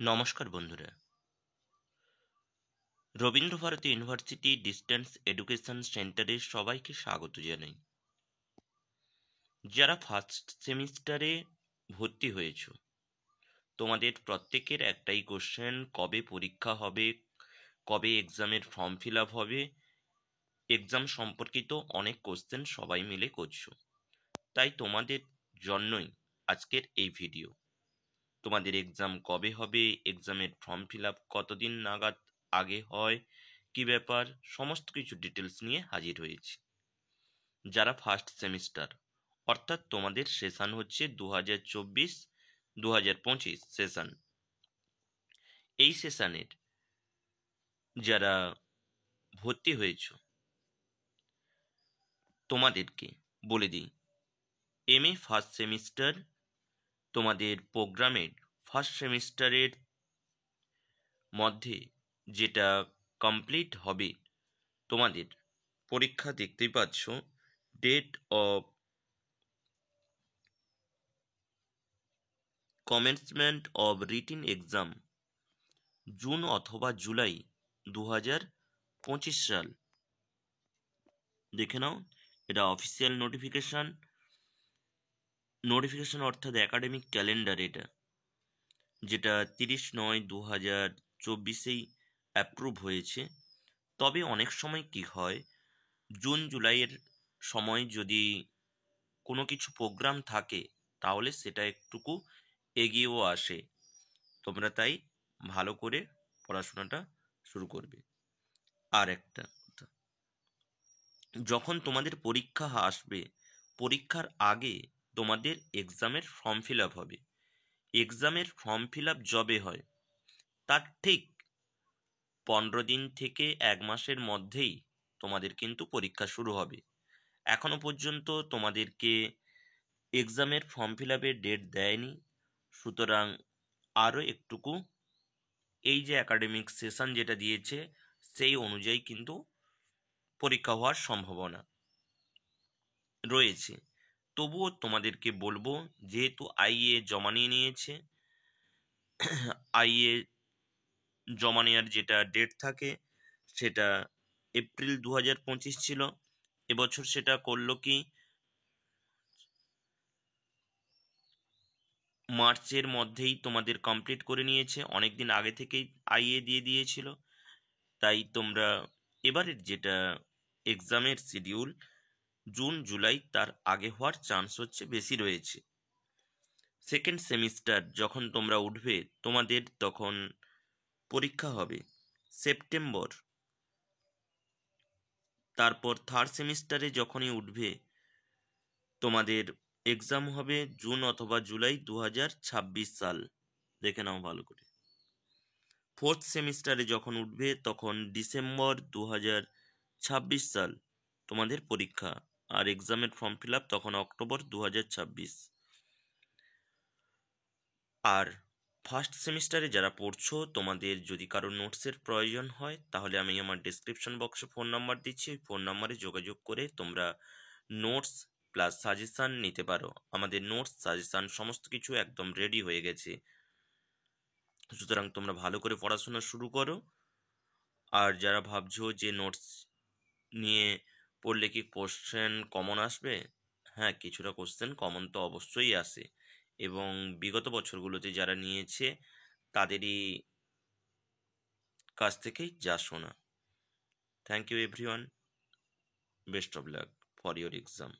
নমস্কার বন্ধুরা, Rabindra Bharati university distance education সেন্টারে সবাইকে স্বাগত জানাই। যারা ফার্স্ট সেমিস্টারে ভর্তি হয়েছো, তোমাদের প্রত্যেকের একটাই কোশ্চেন: কবে পরীক্ষা হবে, কবে এক্সামের ফর্ম ফিল আপ হবে। এক্সাম সম্পর্কিত অনেক কোশ্চেন সবাই মিলে করছো, তাই তোমাদের জন্যই আজকের এই ভিডিও। তোমাদের এক্সাম কবে হবে, এক্সামের ফর্ম ফিল আপ কতদিন নাগাদ আগে হয়, কি ব্যাপার, সমস্ত কিছু ডিটেলস নিয়ে হাজির হয়েছি। যারা ফার্স্ট সেমিস্টার, অর্থাৎ তোমাদের সেশন হচ্ছে 2024-2025 সেশন। এই সেশনের যারা ভর্তি হয়েছ, তোমাদেরকে বলে দিই, এমএ ফার্স্ট সেমিস্টার তোমাদের প্রোগ্রামের ফার্স্ট সেমিস্টারের মধ্যে যেটা কমপ্লিট হবে, তোমাদের পরীক্ষা দেখতেই পাচ্ছ, date of commencement of written exam June অথবা জুলাই 2025 সাল। দেখে নাও, এটা অফিসিয়াল নোটিফিকেশন অর্থাৎ একাডেমিক ক্যালেন্ডার, এটা যেটা 30/9/2024 অ্যাপ্রুভ হয়েছে। তবে অনেক সময় কি হয়, জুন জুলাইয়ের সময় যদি কোনো কিছু প্রোগ্রাম থাকে, তাহলে সেটা একটুকু এগিয়েও আসে। তোমরা তাই ভালো করে পড়াশোনাটা শুরু করবে। আর একটা কথা, যখন তোমাদের পরীক্ষা আসবে, পরীক্ষার আগে তোমাদের এক্সামের ফর্ম ফিল আপ হবে। এক্সামের ফর্ম ফিল আপ যবে হয়, তার ঠিক 15 দিন থেকে 1 মাসের মধ্যেই তোমাদের কিন্তু পরীক্ষা শুরু হবে। এখনো পর্যন্ত তোমাদেরকে এক্সামের ফর্ম ফিল আপের ডেট দেয়নি, সুতরাং আরও একটুকু এই যে একাডেমিক সেশন যেটা দিয়েছে, সেই অনুযায়ী কিন্তু পরীক্ষা হওয়ার সম্ভাবনা রয়েছে। তবুও তোমাদেরকে বলবো, যেহেতু আইএ জমা নিয়ে নিয়েছে, আইএ জমা নেওয়ার যেটা ডেট থাকে সেটা এপ্রিল 2025 ছিল। এবছর সেটা করলো কি মার্চের মধ্যেই তোমাদের কমপ্লিট করে নিয়েছে, অনেকদিন আগে থেকেই আইএ দিয়ে দিয়েছিল। তাই তোমরা এবারের যেটা এক্সামের শিডিউল জুন জুলাই, তার আগে হওয়ার চান্স হচ্ছে বেশি রয়েছে। সেকেন্ড সেমিস্টার যখন তোমরা উঠবে, তোমাদের তখন পরীক্ষা হবে সেপ্টেম্বর। তারপর থার্ড সেমিস্টারে যখনই উঠবে, তোমাদের এক্সাম হবে জুন অথবা জুলাই 2026 সাল। দেখে নাও ভালো করে। ফোর্থ সেমিস্টারে যখন উঠবে, তখন ডিসেম্বর 2026 সাল তোমাদের পরীক্ষা। আর এক্সামের ফর্ম ফিল আপ তখন অক্টোবর 2026। আর ফার্স্ট সেমিস্টারে যারা পড়ছো, তোমাদের যদি কারো নোটসের প্রয়োজন হয়, তাহলে আমি আমার ডেসক্রিপশন বক্সে ফোন নাম্বার দিচ্ছি। ওই ফোন নাম্বারে যোগাযোগ করে তোমরা নোটস প্লাস সাজেশান নিতে পারো। আমাদের নোটস সাজেশান সমস্ত কিছু একদম রেডি হয়ে গেছে, সুতরাং তোমরা ভালো করে পড়াশোনা শুরু করো। আর যারা ভাবছো যে নোটস নিয়ে পড়লে কি কোশ্চেন কমন আসবে, হ্যাঁ, কিছুটা কোশ্চেন কমন তো অবশ্যই আসে, এবং বিগত বছরগুলোতে যারা নিয়েছে তাদেরই কাছ থেকেই যা শোনা। Thank you everyone, best of luck for your exam.